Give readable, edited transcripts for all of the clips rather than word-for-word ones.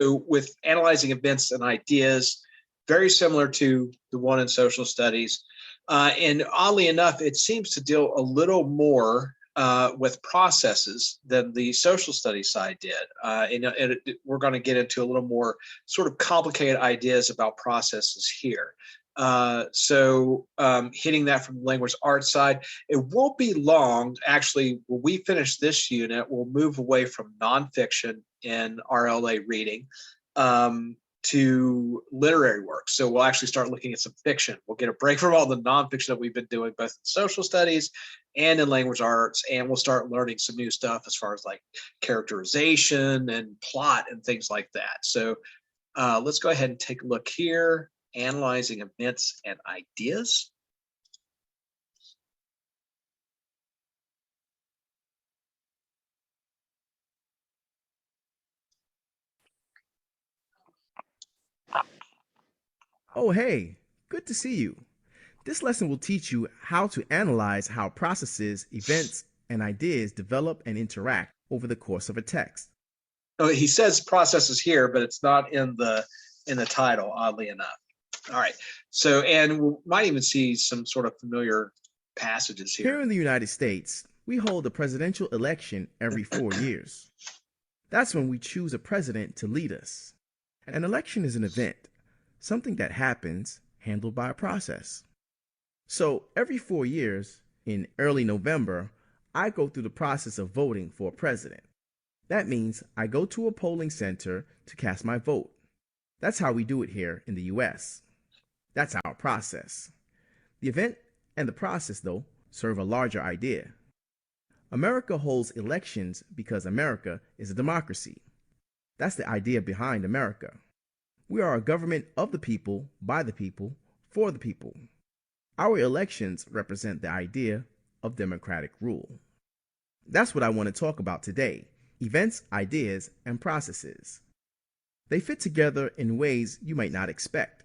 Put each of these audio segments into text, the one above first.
So with analyzing events and ideas, very similar to the one in social studies. And oddly enough, it seems to deal a little more with processes than the social studies side did. We're going to get into a little more sort of complicated ideas about processes here. Hitting that from the language arts side, it won't be long. Actually, when we finish this unit, we'll move away from nonfiction in RLA reading to literary work. So we'll actually start looking at some fiction. We'll get a break from all the nonfiction that we've been doing, both in social studies and in language arts, and we'll start learning some new stuff as far as like characterization and plot and things like that. So let's go ahead and take a look here. Analyzing events and ideas. Oh, hey, good to see you. This lesson will teach you how to analyze how processes, events, and ideas develop and interact over the course of a text. Oh, he says processes here, but it's not in the title, oddly enough. All right. So, and we might even see some sort of familiar passages here. Here in the United States, we hold a presidential election every 4 years. That's when we choose a president to lead us. An election is an event, something that happens handled by a process. So every 4 years, in early November, I go through the process of voting for a president. That means I go to a polling center to cast my vote. That's how we do it here in the US. That's our process. The event and the process, though, serve a larger idea. America holds elections because America is a democracy. That's the idea behind America. We are a government of the people, by the people, for the people. Our elections represent the idea of democratic rule. That's what I want to talk about today: events, ideas, and processes. They fit together in ways you might not expect.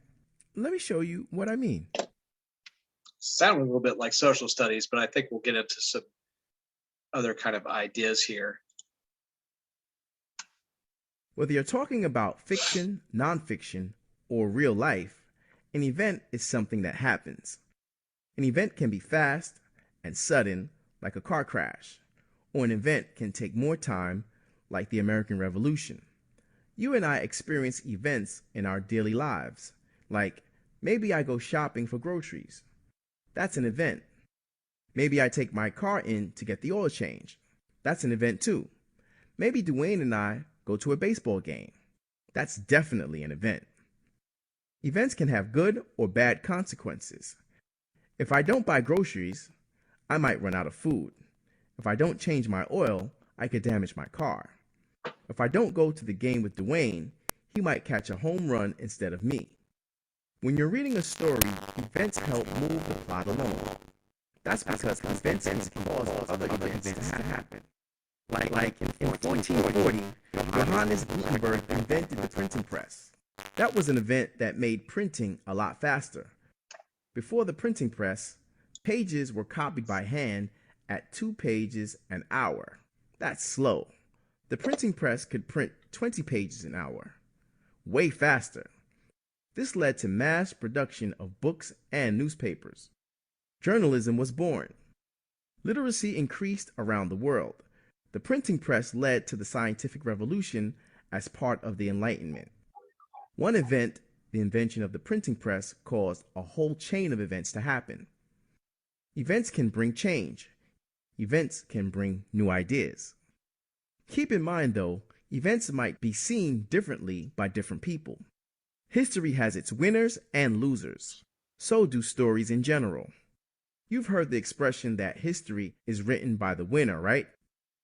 Let me show you what I mean. Sound a little bit like social studies, but I think we'll get into some other kind of ideas here. Whether you're talking about fiction, nonfiction, or real life, an event is something that happens. An event can be fast and sudden, like a car crash, or an event can take more time, like the American Revolution. You and I experience events in our daily lives, like maybe I go shopping for groceries. That's an event. Maybe I take my car in to get the oil change. That's an event too. Maybe Dwayne and I go to a baseball game. That's definitely an event. Events can have good or bad consequences. If I don't buy groceries, I might run out of food. If I don't change my oil, I could damage my car. If I don't go to the game with Dwayne, he might catch a home run instead of me. When you're reading a story, events help move the plot along. That's because events can cause other events to happen. Like in 1440, Johannes Gutenberg invented the printing press. That was an event that made printing a lot faster. Before the printing press, pages were copied by hand at 2 pages an hour. That's slow. The printing press could print 20 pages an hour. Way faster. This led to mass production of books and newspapers. Journalism was born. Literacy increased around the world. The printing press led to the scientific revolution as part of the Enlightenment. One event, the invention of the printing press, caused a whole chain of events to happen. Events can bring change. Events can bring new ideas. Keep in mind, though, events might be seen differently by different people. History has its winners and losers. So do stories in general. You've heard the expression that history is written by the winner, right?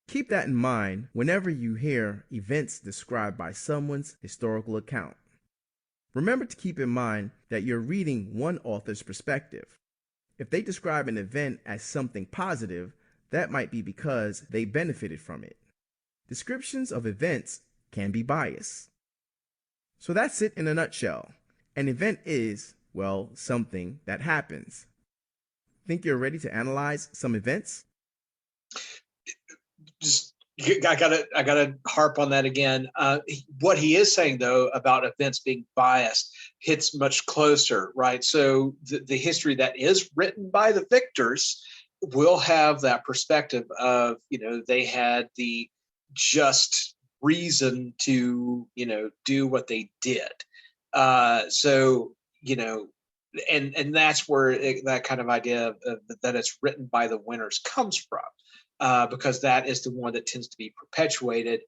Keep that in mind whenever you hear events described by someone's historical account. Remember to keep in mind that you're reading one author's perspective. If they describe an event as something positive, that might be because they benefited from it. Descriptions of events can be biased. So that's it in a nutshell. An event is, well, something that happens. Think you're ready to analyze some events? Just I gotta harp on that again. What he is saying though about events being biased hits much closer, right? So the history that is written by the victors will have that perspective of, they had the just reason to, do what they did. So, and that's where that kind of idea of that it's written by the winners comes from, because that is the one that tends to be perpetuated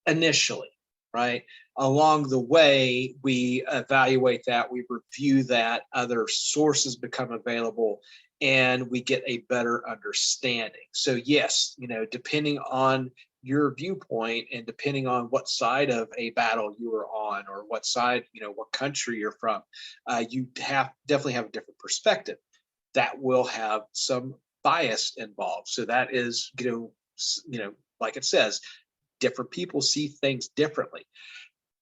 initially, right? Along the way, we evaluate that, we review that, other sources become available, and we get a better understanding. So yes, depending on your viewpoint and depending on what side of a battle you are on, or what side, what country you're from, you definitely have a different perspective that will have some bias involved. So that is, like it says, different people see things differently.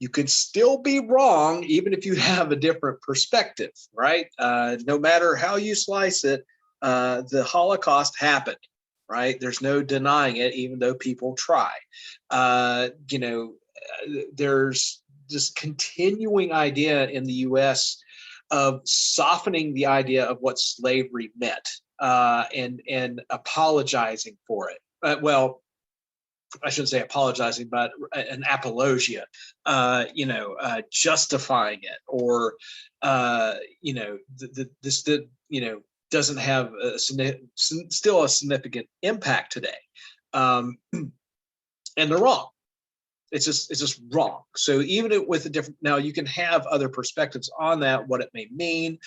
You can still be wrong even if you have a different perspective, right? No matter how you slice it, the Holocaust happened, right? There's no denying it, even though people try. There's this continuing idea in the US of softening the idea of what slavery meant, and apologizing for it. Well, I shouldn't say apologizing, but an apologia, justifying it, or this doesn't have still a significant impact today, and they're wrong. It's just wrong. So even with a different, now you can have other perspectives on that, what it may mean,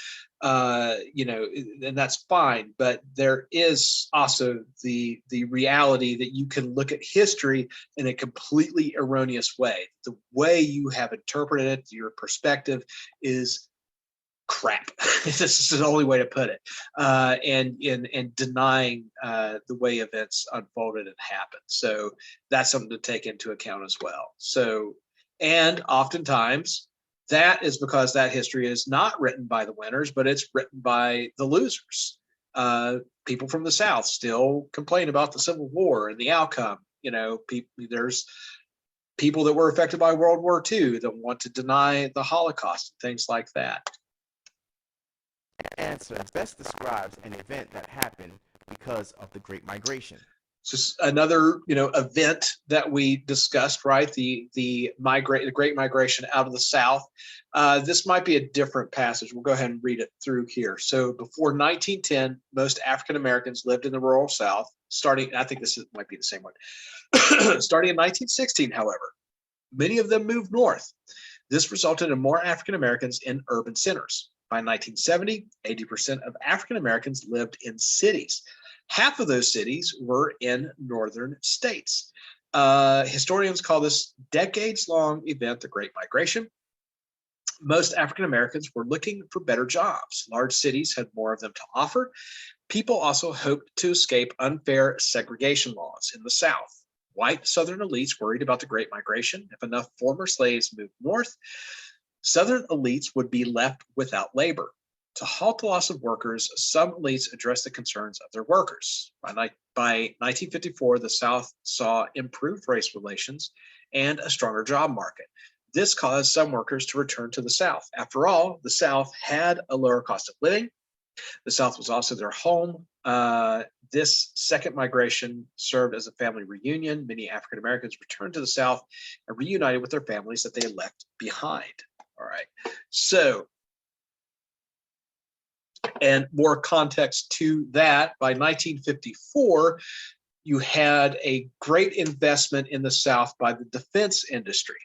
and that's fine. But there is also the reality that you can look at history in a completely erroneous way. The way you have interpreted it, your perspective is crap. This is the only way to put it, and denying the way events unfolded and happened. So that's something to take into account as well. So, and oftentimes that is because that history is not written by the winners, but it's written by the losers. People from the South still complain about the Civil War and the outcome. There's people that were affected by World War II that want to deny the Holocaust and things like that. Answer best describes an event that happened because of the Great Migration. Just another, event that we discussed, right? The Great Migration out of the South. This might be a different passage. We'll go ahead and read it through here. So before 1910, most African Americans lived in the rural South. I think might be the same one. Starting in 1916, however, many of them moved north. This resulted in more African Americans in urban centers. By 1970, 80% of African Americans lived in cities. Half of those cities were in northern states. Historians call this decades-long event the Great Migration. Most African Americans were looking for better jobs. Large cities had more of them to offer. People also hoped to escape unfair segregation laws in the South. White Southern elites worried about the Great Migration. If enough former slaves moved north, Southern elites would be left without labor. To halt the loss of workers, some elites addressed the concerns of their workers. By 1954, the South saw improved race relations and a stronger job market. This caused some workers to return to the South. After all, the South had a lower cost of living. The South was also their home. This second migration served as a family reunion. Many African Americans returned to the South and reunited with their families that they left behind. All right. So, and more context to that, by 1954, you had a great investment in the South by the defense industry.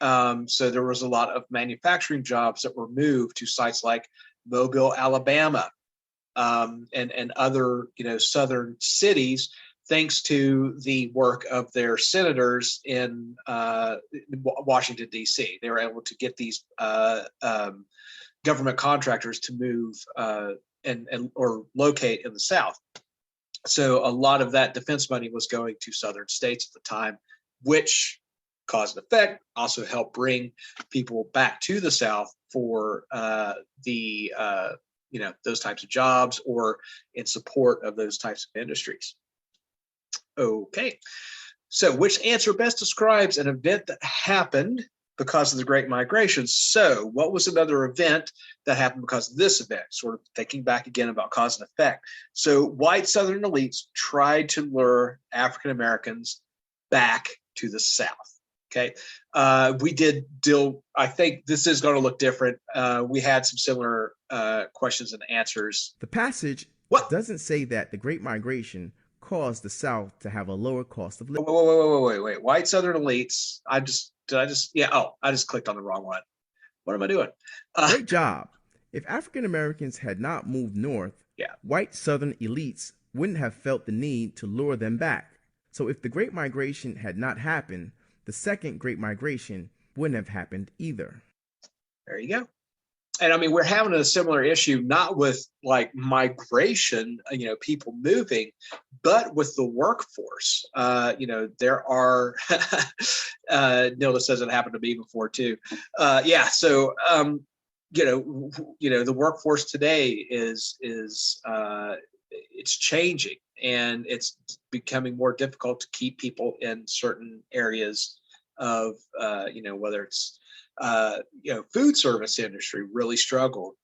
So there was a lot of manufacturing jobs that were moved to sites like Mobile, Alabama, and other, southern cities, thanks to the work of their senators in Washington, D.C. They were able to get these government contractors to move or locate in the South. So a lot of that defense money was going to southern states at the time, which cause and effect also help bring people back to the South for those types of jobs, or in support of those types of industries. Okay, So, which answer best describes an event that happened because of the Great Migration? So, what was another event that happened because of this event? Sort of thinking back again about cause and effect. So, white Southern elites tried to lure African Americans back to the South. Okay. We did deal, I think this is going to look different. We had some similar questions and answers. The passage What? doesn't say that the Great Migration caused the South to have a lower cost of living. Wait. White Southern elites. I just clicked on the wrong one. What am I doing? Great job. If African Americans had not moved north, Yeah. white Southern elites wouldn't have felt the need to lure them back. So if the Great Migration had not happened, the second Great Migration wouldn't have happened either. There you go. And I mean, we're having a similar issue, not with like migration, people moving, but with the workforce. There are, Nilda says it happened to me before too. So, the workforce today is it's changing, and it's becoming more difficult to keep people in certain areas of, whether it's food service industry really struggled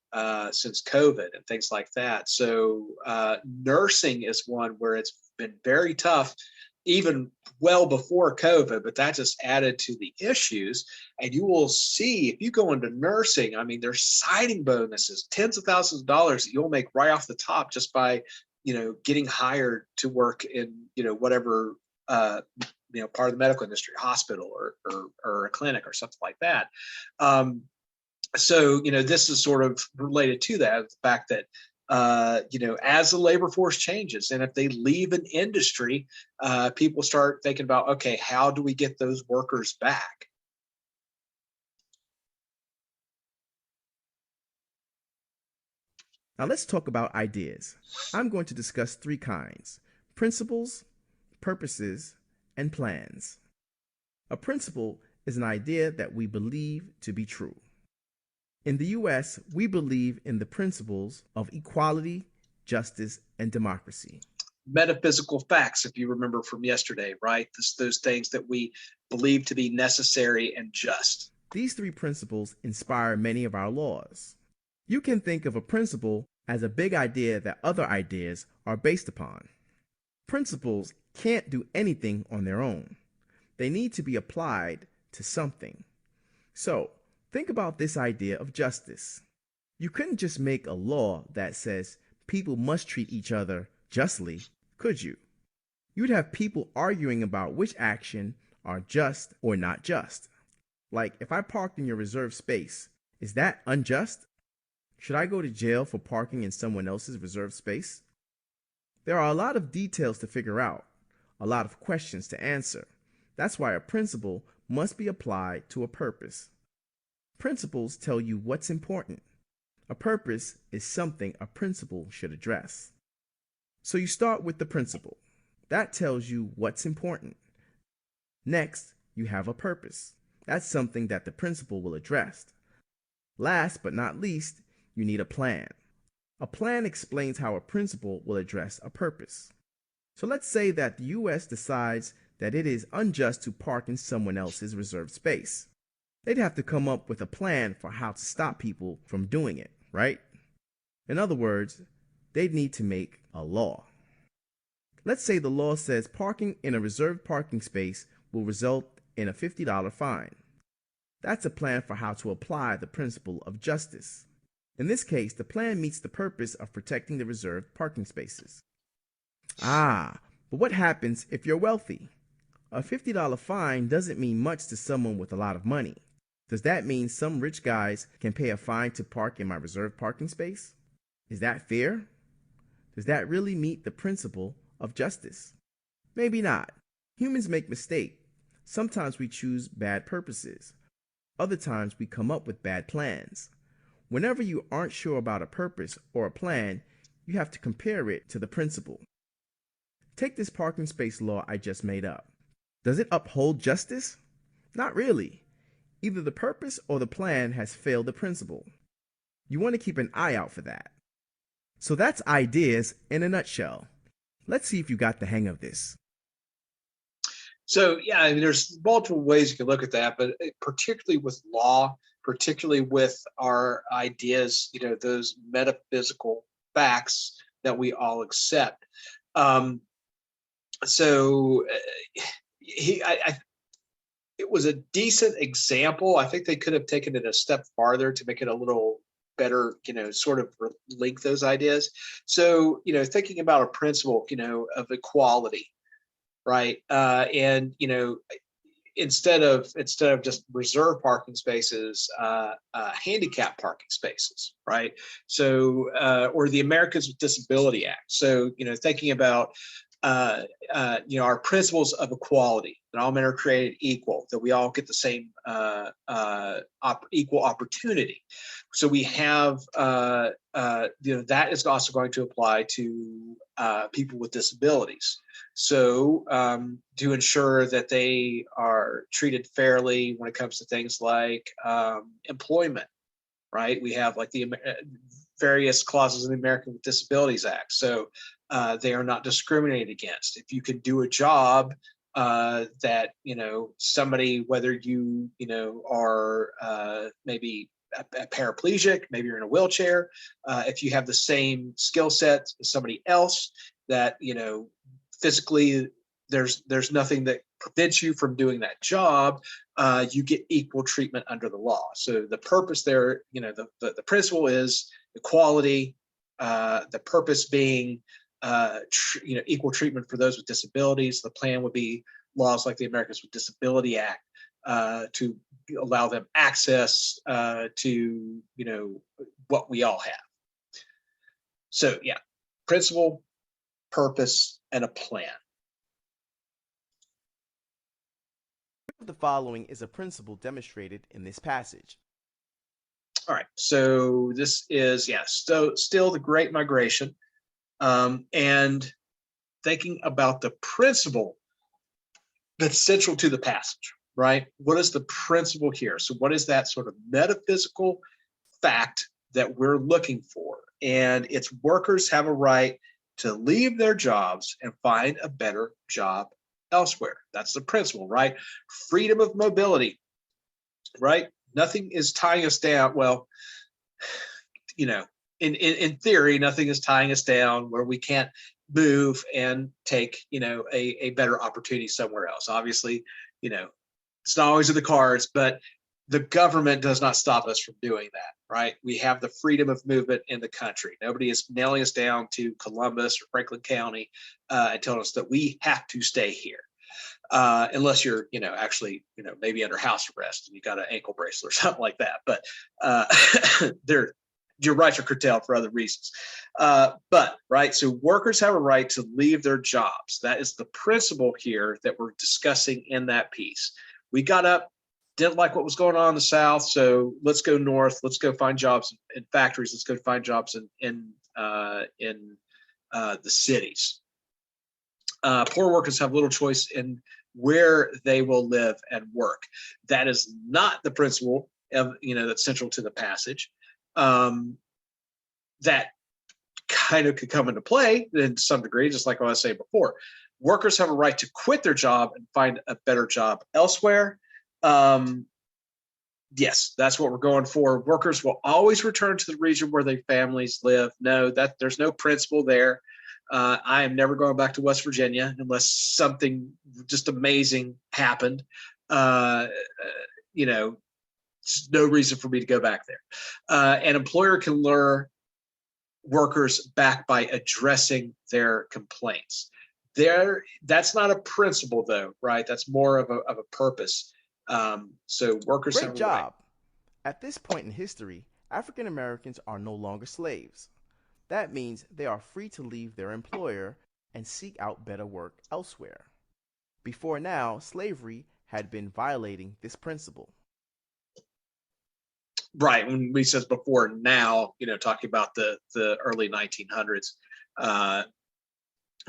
since COVID and things like that. So nursing is one where it's been very tough, even well before COVID, but that just added to the issues. And you will see if you go into nursing, I mean, there's signing bonuses, tens of thousands of dollars that you'll make right off the top just by, getting hired to work in, whatever part of the medical industry, hospital or a clinic or something like that. So this is sort of related to that, the fact that as the labor force changes, and if they leave an industry, people start thinking about, okay, how do we get those workers back? Now let's talk about ideas. I'm going to discuss three kinds: principles, purposes, and plans. A principle is an idea that we believe to be true. In the US, we believe in the principles of equality, justice, and democracy. Metaphysical facts, if you remember from yesterday, right? Those things that we believe to be necessary and just. These three principles inspire many of our laws. You can think of a principle as a big idea that other ideas are based upon. Principles can't do anything on their own. They need to be applied to something. So, think about this idea of justice. You couldn't just make a law that says people must treat each other justly, could you? You'd have people arguing about which action are just or not just. Like, if I parked in your reserved space, is that unjust? Should I go to jail for parking in someone else's reserved space? There are a lot of details to figure out, a lot of questions to answer. That's why a principle must be applied to a purpose. Principles tell you what's important. A purpose is something a principle should address. So you start with the principle. That tells you what's important. Next, you have a purpose. That's something that the principle will address. Last but not least, you need a plan. A plan explains how a principle will address a purpose. So let's say that the US decides that it is unjust to park in someone else's reserved space. They'd have to come up with a plan for how to stop people from doing it, right? In other words, they'd need to make a law. Let's say the law says parking in a reserved parking space will result in a $50 fine. That's a plan for how to apply the principle of justice. In this case, the plan meets the purpose of protecting the reserved parking spaces. But what happens if you're wealthy? A $50 fine doesn't mean much to someone with a lot of money. Does that mean some rich guys can pay a fine to park in my reserved parking space? Is that fair? Does that really meet the principle of justice? Maybe not. Humans make mistakes. Sometimes we choose bad purposes. Other times we come up with bad plans. Whenever you aren't sure about a purpose or a plan, you have to compare it to the principle. Take this parking space law I just made up. Does it uphold justice? Not really. Either the purpose or the plan has failed the principle. You want to keep an eye out for that. So that's ideas in a nutshell. Let's see if you got the hang of this. So yeah, I mean, there's multiple ways you can look at that, but particularly with law, particularly with our ideas, those metaphysical facts that we all accept. Um, so it was a decent example. I think they could have taken it a step farther to make it a little better, sort of link those ideas. So, thinking about a principle, of equality, right? And instead of just reserved parking spaces, handicap parking spaces, right? So, or the Americans with Disability Act. So, thinking about our principles of equality, that all men are created equal, that we all get the same equal opportunity. So we have, that is also going to apply to people with disabilities. So to ensure that they are treated fairly when it comes to things like employment, right? We have like the various clauses in the American with Disabilities Act. So they are not discriminated against. If you can do a job that, somebody, whether you, are maybe a paraplegic, maybe you're in a wheelchair, if you have the same skill set as somebody else, that, physically there's nothing that prevents you from doing that job, you get equal treatment under the law. So the purpose there, the principle is equality, the purpose being equal treatment for those with disabilities. The plan would be laws like the Americans with Disability Act to allow them access to what we all have. So yeah, principle, purpose, and a plan. The following is a principle demonstrated in this passage. All right, so this is still the Great Migration, and thinking about the principle that's central to the passage, right? What is the principle here? So what is that sort of metaphysical fact that we're looking for? And it's workers have a right to leave their jobs and find a better job elsewhere. That's the principle, right? Freedom of mobility, right? Nothing is tying us down. Well, in theory, nothing is tying us down where we can't move and take, a better opportunity somewhere else. Obviously, it's not always in the cards, but the government does not stop us from doing that, right? We have the freedom of movement in the country. Nobody is nailing us down to Columbus or Franklin County and telling us that we have to stay here. Unless you're, actually, maybe under house arrest and you got an ankle bracelet or something like that. But your rights are curtailed for other reasons. But right, so workers have a right to leave their jobs. That is the principle here that we're discussing in that piece. We got up, didn't like what was going on in the South, so let's go north. Let's go find jobs in factories. Let's go find jobs in the cities. Poor workers have little choice in where they will live and work. That is not the principle of, that's central to the passage. That kind of could come into play in some degree, just like what I was saying before. Workers have a right to quit their job and find a better job elsewhere. Yes, that's what we're going for. Workers will always return to the region where their families live. No, that there's no principle there. I am never going back to West Virginia unless something just amazing happened. There's no reason for me to go back there. An employer can lure workers back by addressing their complaints. That's not a principle, though, right? That's more of a purpose. So workers Great have a job. right. At this point in history, African Americans are no longer slaves. That means they are free to leave their employer and seek out better work elsewhere. Before now, slavery had been violating this principle. Right. When we says before now, talking about the early 1900s,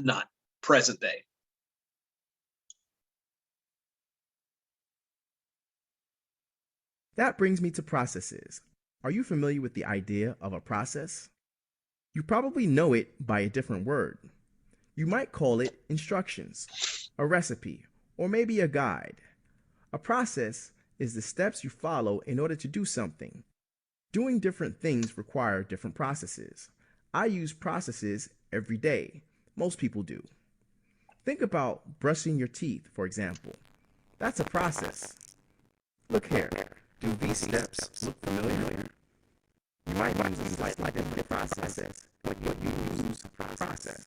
not present day. That brings me to processes. Are you familiar with the idea of a process? You probably know it by a different word. You might call it instructions, a recipe, or maybe a guide. A process is the steps you follow in order to do something. Doing different things require different processes. I use processes every day. Most people do. Think about brushing your teeth, for example. That's a process. Look here. Do these steps look familiar? You might use a slightly different process, but you use a process.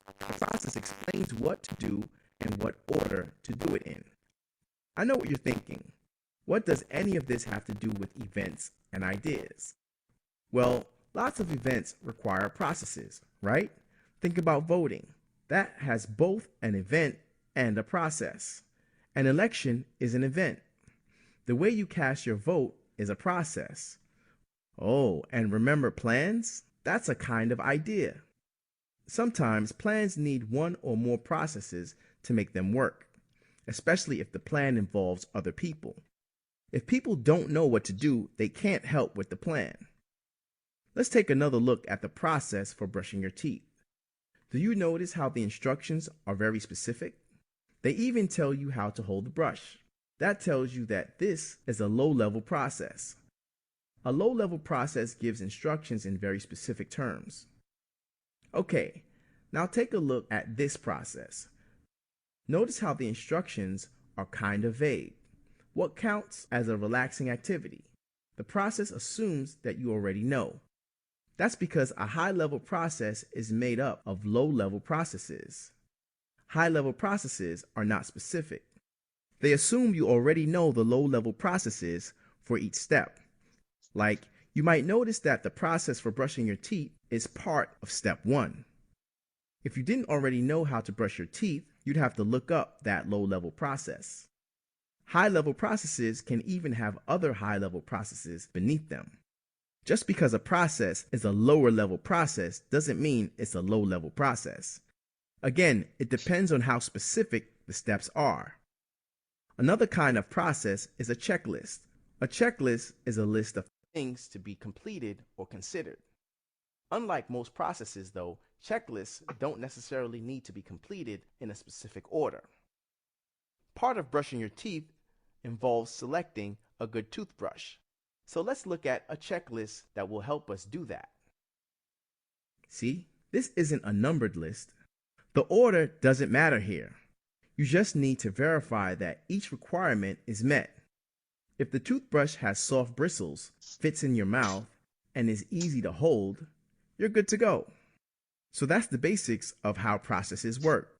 The process explains what to do and what order to do it in. I know what you're thinking. What does any of this have to do with events and ideas? Well, lots of events require processes, right? Think about voting. That has both an event and a process. An election is an event. The way you cast your vote is a process. Oh, and remember plans? That's a kind of idea. Sometimes plans need one or more processes to make them work, especially if the plan involves other people. If people don't know what to do, they can't help with the plan. Let's take another look at the process for brushing your teeth. Do you notice how the instructions are very specific? They even tell you how to hold the brush. That tells you that this is a low-level process. A low-level process gives instructions in very specific terms. Okay, now take a look at this process. Notice how the instructions are kind of vague. What counts as a relaxing activity? The process assumes that you already know. That's because a high-level process is made up of low-level processes. High-level processes are not specific. They assume you already know the low-level processes for each step. Like, you might notice that the process for brushing your teeth is part of step 1. If you didn't already know how to brush your teeth, you'd have to look up that low-level process. High-level processes can even have other high-level processes beneath them. Just because a process is a lower-level process doesn't mean it's a low-level process. Again, it depends on how specific the steps are. Another kind of process is a checklist. A checklist is a list of things to be completed or considered. Unlike most processes, though, checklists don't necessarily need to be completed in a specific order. Part of brushing your teeth involves selecting a good toothbrush. So let's look at a checklist that will help us do that. See, this isn't a numbered list. The order doesn't matter here. You just need to verify that each requirement is met. If the toothbrush has soft bristles, fits in your mouth, and is easy to hold, you're good to go. So that's the basics of how processes work.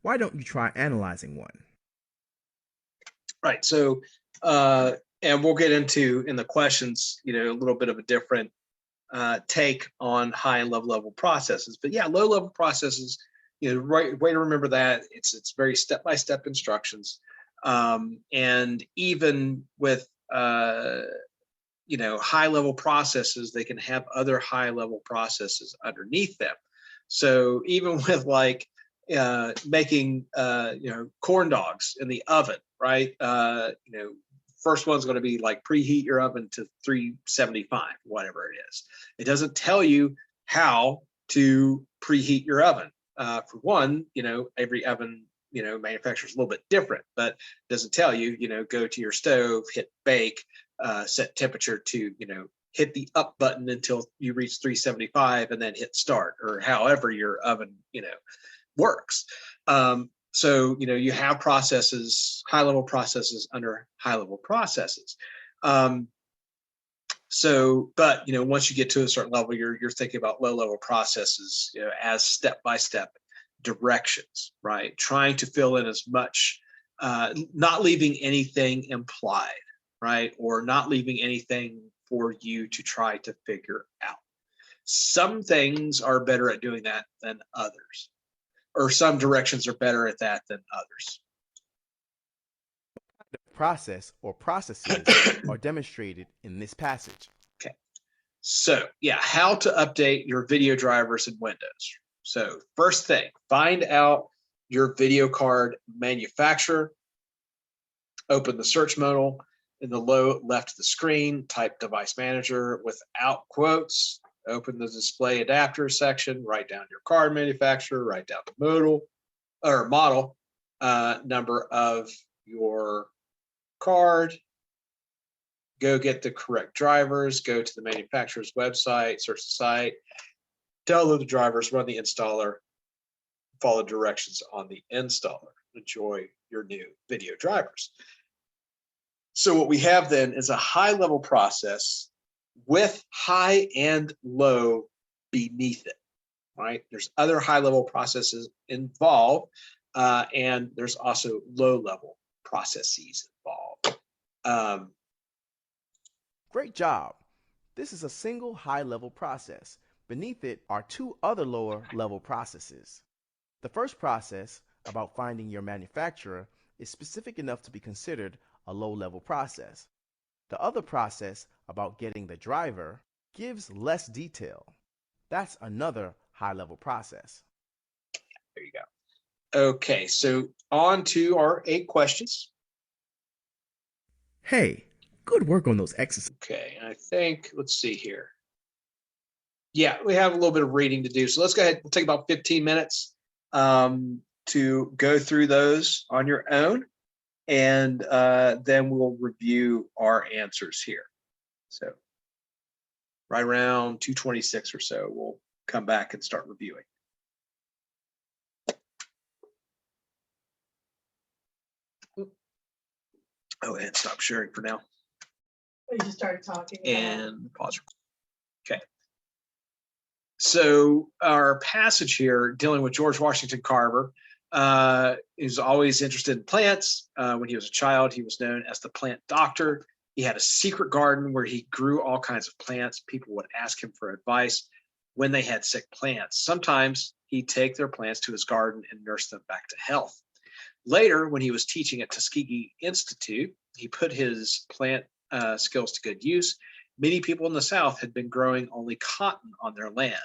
Why don't you try analyzing one? Right. So, and we'll get into in the questions, a little bit of a different take on high and level processes. But yeah, low level processes, right way to remember that it's very step-by-step instructions. And even with high level processes, they can have other high level processes underneath them. So even with like making corn dogs in the oven, right? First one's going to be like preheat your oven to 375, whatever it is. It doesn't tell you how to preheat your oven. For one, every oven manufacturer is a little bit different, but it doesn't tell you, go to your stove, hit bake, set temperature to, hit the up button until you reach 375 and then hit start, or however your oven, works. So, you have processes, high level processes under high level processes. But, once you get to a certain level, you're thinking about low level processes, as step-by-step directions, right? Trying to fill in as much, not leaving anything implied, right? Or not leaving anything for you to try to figure out. Some things are better at doing that than others, or some directions are better at that than others. The process or processes are demonstrated in this passage. Okay. So yeah, how to update your video drivers in Windows. So first thing, find out your video card manufacturer, open the search modal in the low left of the screen, type device manager without quotes, open the display adapter section, write down your card manufacturer, write down the model, number of your card, go get the correct drivers, go to the manufacturer's website, search the site, download the drivers, run the installer, follow directions on the installer. Enjoy your new video drivers. So what we have then is a high-level process with high and low beneath it, right? There's other high-level processes involved, and there's also low-level processes involved. Great job. This is a single high-level process. Beneath it are two other lower-level processes. The first process, about finding your manufacturer, is specific enough to be considered a low-level process. The other process, about getting the driver, gives less detail. That's another high-level process. There you go. Okay, so on to our 8 questions. Hey, good work on those exercises. Okay, I think, let's see here. Yeah, we have a little bit of reading to do. So let's go ahead. We'll take about 15 minutes to go through those on your own. And then we'll review our answers here. So right around 2:26 or so, we'll come back and start reviewing. Oh, and stop sharing for now. You just started talking. And pause. Okay. So our passage here dealing with George Washington Carver is always interested in plants. When he was a child, he was known as the plant doctor. He had a secret garden where he grew all kinds of plants. People would ask him for advice when they had sick plants. Sometimes he'd take their plants to his garden and nurse them back to health. Later, when he was teaching at Tuskegee Institute, he put his plant skills to good use. Many people in the South had been growing only cotton on their land.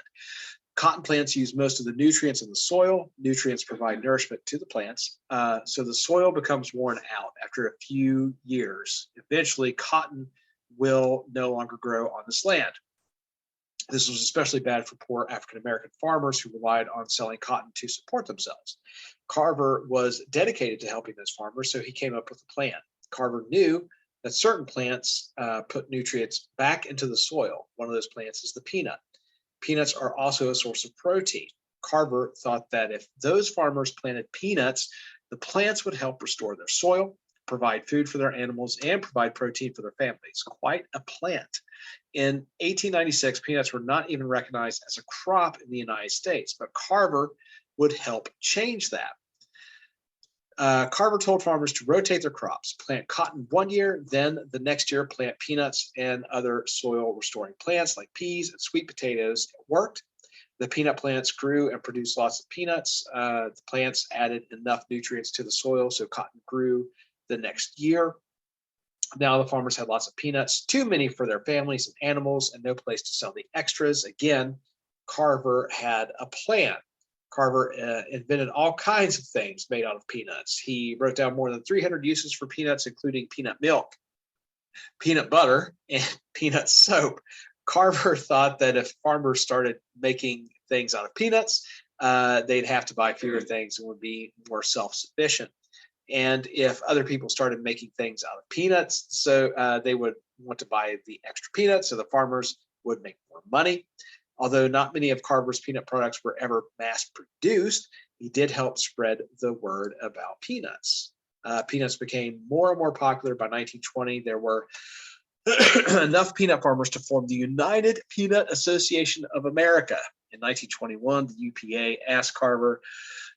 Cotton plants use most of the nutrients in the soil. Nutrients provide nourishment to the plants. So the soil becomes worn out after a few years. Eventually, cotton will no longer grow on this land. This was especially bad for poor African-American farmers who relied on selling cotton to support themselves. Carver was dedicated to helping those farmers, so he came up with a plan. Carver knew that certain plants put nutrients back into the soil. One of those plants is the peanut. Peanuts are also a source of protein. Carver thought that if those farmers planted peanuts, the plants would help restore their soil, provide food for their animals, and provide protein for their families. Quite a plant. In 1896, peanuts were not even recognized as a crop in the United States, but Carver would help change that. Carver told farmers to rotate their crops, plant cotton one year, then the next year plant peanuts and other soil restoring plants like peas and sweet potatoes. It worked. The peanut plants grew and produced lots of peanuts. The plants added enough nutrients to the soil, so cotton grew the next year. Now the farmers had lots of peanuts, too many for their families and animals, and no place to sell the extras. Again, Carver had a plan. Carver invented all kinds of things made out of peanuts. He wrote down more than 300 uses for peanuts, including peanut milk, peanut butter, and peanut soap. Carver thought that if farmers started making things out of peanuts, they'd have to buy fewer things and would be more self-sufficient. And if other people started making things out of peanuts, so they would want to buy the extra peanuts, so the farmers would make more money. Although not many of Carver's peanut products were ever mass produced, he did help spread the word about peanuts. Peanuts became more and more popular. By 1920, there were enough peanut farmers to form the United Peanut Association of America. In 1921, the UPA asked Carver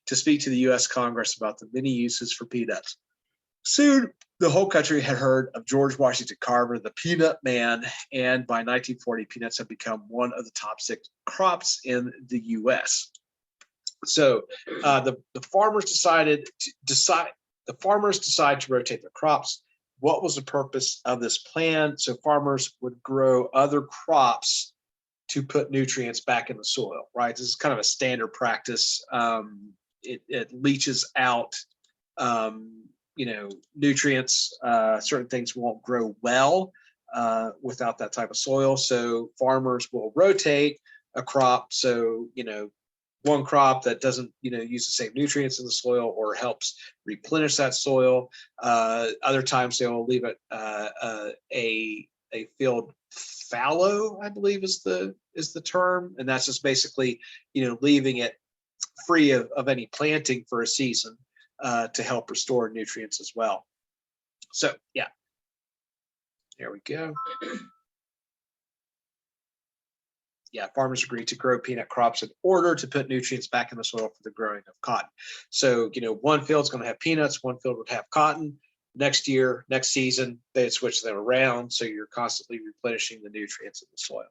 to speak to the U.S. Congress about the many uses for peanuts. Soon, the whole country had heard of George Washington Carver, the Peanut Man, and by 1940, peanuts had become one of the top 6 crops in the U.S. So the farmers decided to rotate their crops. What was the purpose of this plan? So farmers would grow other crops to put nutrients back in the soil, right? This is kind of a standard practice. It leaches out nutrients. Certain things won't grow well without that type of soil. So farmers will rotate a crop. So, one crop that doesn't, use the same nutrients in the soil or helps replenish that soil. Other times they'll leave it a field fallow, I believe is the term, and that's just basically leaving it free of any planting for a season to help restore nutrients as well. So yeah, there we go. Yeah, farmers agreed to grow peanut crops in order to put nutrients back in the soil for the growing of cotton. So, one field's going to have peanuts, one field would have cotton. Next year, next season, they'd switch them around. So you're constantly replenishing the nutrients in the soil.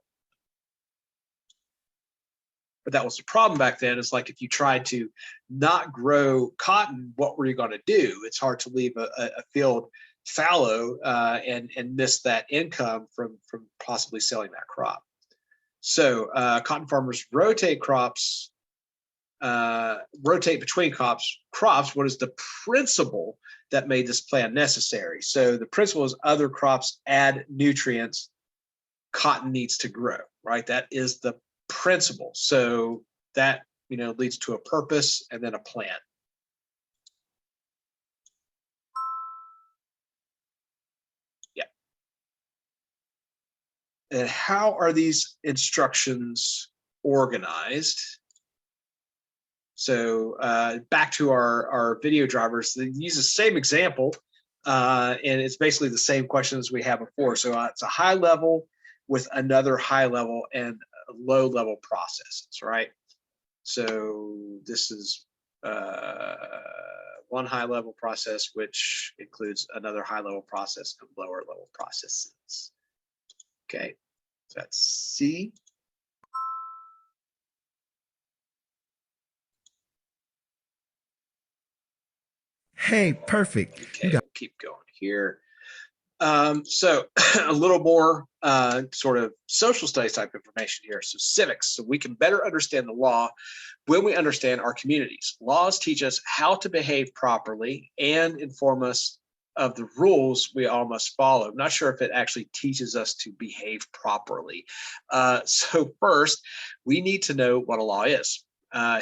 But that was the problem back then. It's like if you tried to not grow cotton, what were you going to do? It's hard to leave a field fallow and miss that income from possibly selling that crop. So cotton farmers rotate between crops. What is the principle that made this plan necessary? So the principle is other crops add nutrients cotton needs to grow, right? That is the principle. So that, leads to a purpose and then a plan. And how are these instructions organized? So back to our video drivers, they use the same example, and it's basically the same questions we had before. So it's a high level with another high level and low level processes, right? So this is one high level process, which includes another high level process and lower level processes. Okay, so that's C. Hey, perfect. Okay, we'll keep going here. So a little more sort of social studies type information here. So civics, so we can better understand the law when we understand our communities. Laws teach us how to behave properly and inform us of the rules we all must follow. I'm not sure if it actually teaches us to behave properly. So first, we need to know what a law is.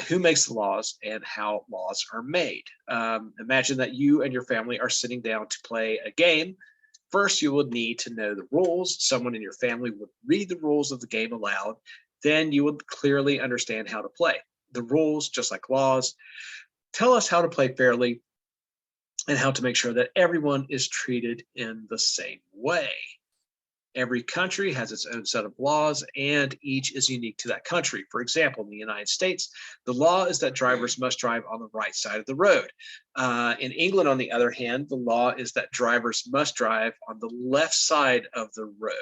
Who makes the laws and how laws are made. Imagine that you and your family are sitting down to play a game. First, you would need to know the rules. Someone in your family would read the rules of the game aloud. Then you would clearly understand how to play. The rules, just like laws, tell us how to play fairly and how to make sure that everyone is treated in the same way. Every country has its own set of laws, and each is unique to that country. For example, in the United States, the law is that drivers must drive on the right side of the road. In England, on the other hand, the law is that drivers must drive on the left side of the road.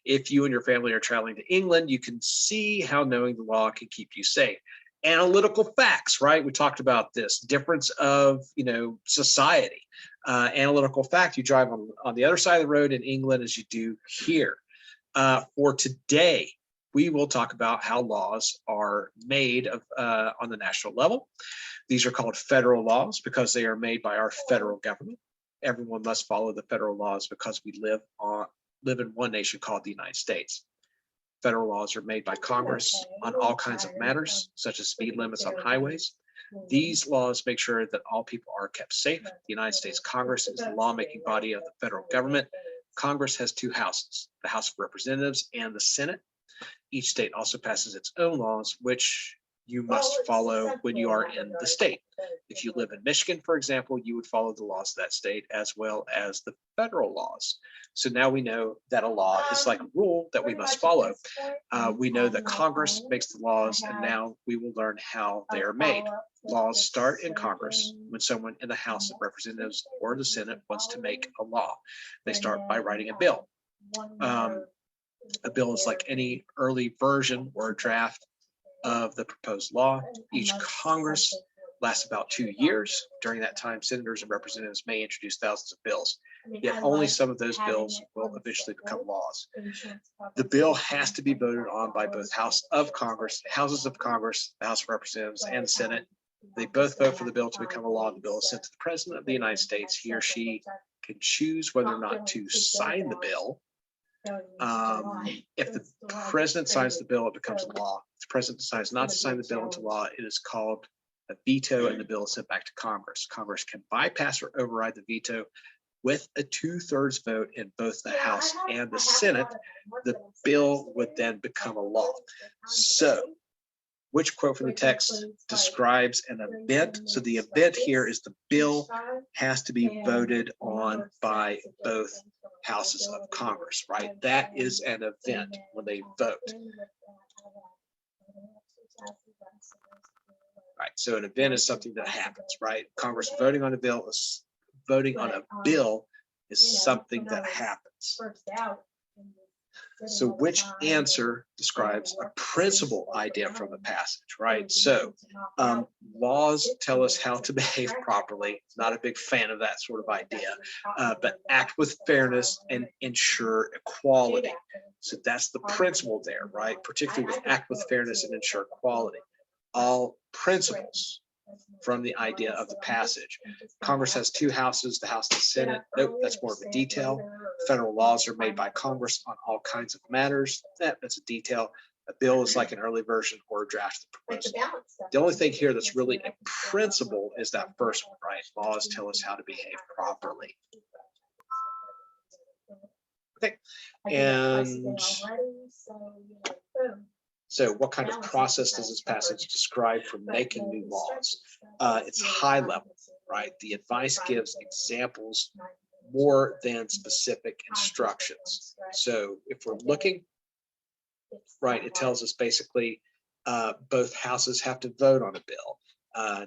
If you and your family are traveling to England, you can see how knowing the law can keep you safe. Analytical facts, right? We talked about this difference of, society. Analytical fact, you drive on the other side of the road in England as you do here. For today, we will talk about how laws are made on the national level. These are called federal laws because they are made by our federal government. Everyone must follow the federal laws because we live in one nation called the United States. Federal laws are made by Congress on all kinds of matters, such as speed limits on highways. These laws make sure that all people are kept safe. The United States Congress is the lawmaking body of the federal government. Congress has two houses, the House of Representatives and the Senate. Each state also passes its own laws, which you must follow when you are in the state. If you live in Michigan, for example, you would follow the laws of that state as well as the federal laws. So now we know that a law is like a rule that we must follow. We know that Congress makes the laws, and now we will learn how they are made. Laws start in Congress when someone in the House of Representatives or the Senate wants to make a law. They start by writing a bill. A bill is like any early version or draft of the proposed law. Each Congress lasts about 2 years. During that time, senators and representatives may introduce thousands of bills, yet only some of those bills will eventually become laws. The bill has to be voted on by both houses of Congress, the House of Representatives, and the Senate. They both vote for the bill to become a law. The bill is sent to the President of the United States. He or she can choose whether or not to sign the bill. If the president signs the bill, it becomes law. If the president decides not to sign the bill into law, it is called a veto, and the bill is sent back to Congress. Congress can bypass or override the veto with a 2/3 vote in both the House and the Senate. The bill would then become a law. So, which quote from the text describes an event? So the event here is the bill has to be voted on by both houses of Congress, right? That is an event when they vote. Right, so an event is something that happens, right? Congress voting on a bill is something that happens. So which answer describes a principal idea from the passage, right? So laws tell us how to behave properly. Not a big fan of that sort of idea, but act with fairness and ensure equality. So that's the principle there, right? Particularly with act with fairness and ensure equality. All principles from the idea of the passage. Congress has two houses, the House and the Senate. Nope, that's more of a detail. Federal laws are made by Congress on all kinds of matters. That's a detail. A bill is like an early version or a draft of the proposal. The only thing here that's really a principle is that first one, right? Laws tell us how to behave properly. Okay, and so what kind of process does this passage describe for making new laws? It's high level, right? The advice gives examples more than specific instructions. So if we're looking, right, it tells us basically both houses have to vote on a bill.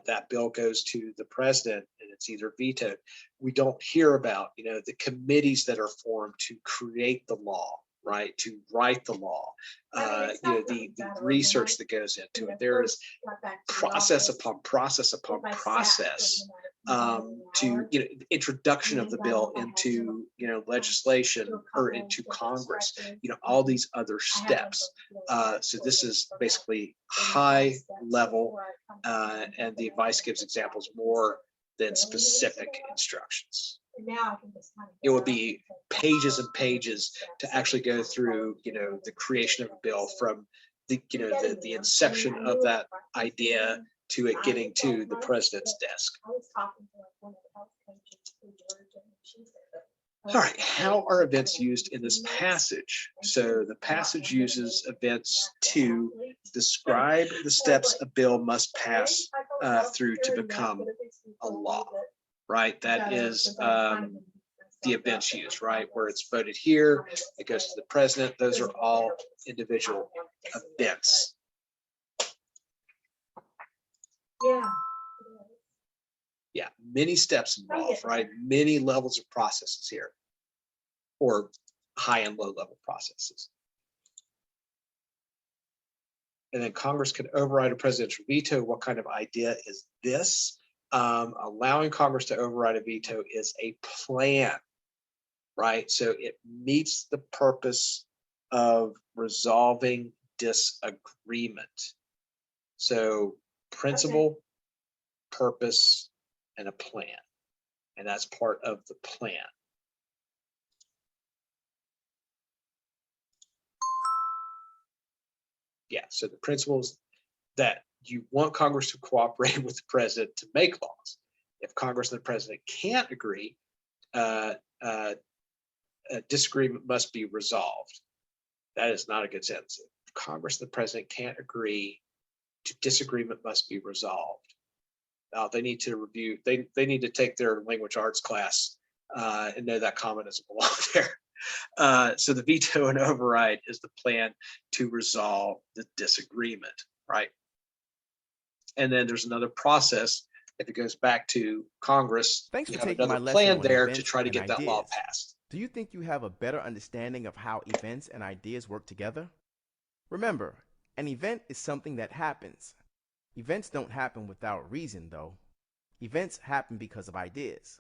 That bill goes to the president and it's either vetoed. We don't hear about, the committees that are formed to create the law, right, to write the law, the research that goes into it. There is process upon process upon process to introduction of the bill into legislation or into Congress, all these other steps. So this is basically high level, and the advice gives examples more than specific instructions. It would be pages and pages to actually go through, the creation of a bill from the inception of that idea to it getting to the president's desk. All right, how are events used in this passage? So the passage uses events to describe the steps a bill must pass through to become a law, right? That is the events used, right? Where it's voted here, it goes to the president. Those are all individual events. Yeah, many steps involved, right? Many levels of processes here, or high and low level processes. And then Congress can override a presidential veto. What kind of idea is this? Allowing Congress to override a veto is a plan, right? So it meets the purpose of resolving disagreement. So principle, purpose, and a plan. And that's part of the plan. Yeah, so the principles that you want Congress to cooperate with the president to make laws. If Congress and the president can't agree, a disagreement must be resolved. That is not a good sentence. If Congress and the president can't agree, disagreement must be resolved. They need to review, they need to take their language arts class and know that comment doesn't belong there. So the veto and override is the plan to resolve the disagreement, right? And then there's another process. If it goes back to Congress, Thanks you for have taking my another lesson plan on there to events try to and get that law ideas. passed. Do you think you have a better understanding of how events and ideas work together? Remember, an event is something that happens. Events don't happen without reason, though. Events happen because of ideas.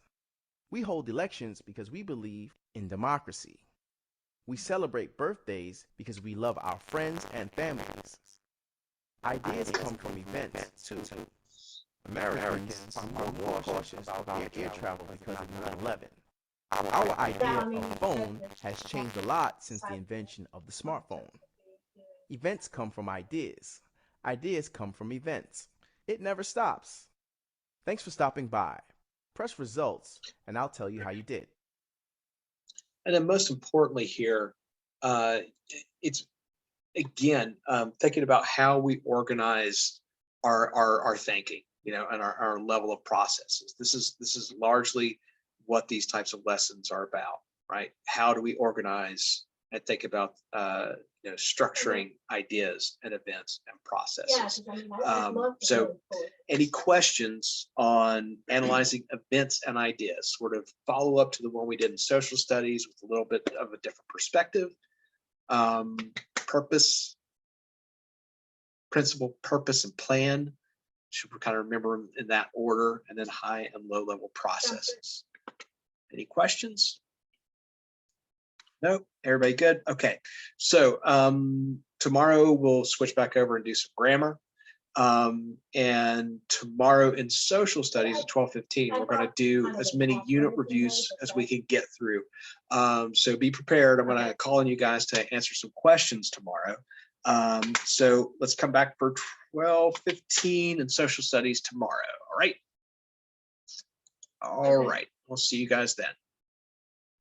We hold elections because we believe in democracy. We celebrate birthdays because we love our friends and families. Ideas come from events, too. Americans are more cautious about air travel because of 9/11. Our idea of a phone has changed a lot since the invention of the smartphone. Events come from ideas. Ideas come from events. It never stops. Thanks for stopping by. Press results, and I'll tell you how you did. And then most importantly here, it's again thinking about how we organize our thinking, and our level of processes. This is largely what these types of lessons are about, right? How do we organize and think about structuring ideas and events and processes? So any questions on analyzing events and ideas, sort of follow up to the one we did in social studies with a little bit of a different perspective? Purpose, principle, purpose, and plan. Should we kind of remember them in that order, and then high and low level processes. Any questions? No, everybody good? Okay, so tomorrow we'll switch back over and do some grammar. And tomorrow in social studies at 12:15, we're going to do as many unit reviews as we can get through. So be prepared. I'm going to call on you guys to answer some questions tomorrow. So let's come back for 12:15 in social studies tomorrow. All right. All right. We'll see you guys then.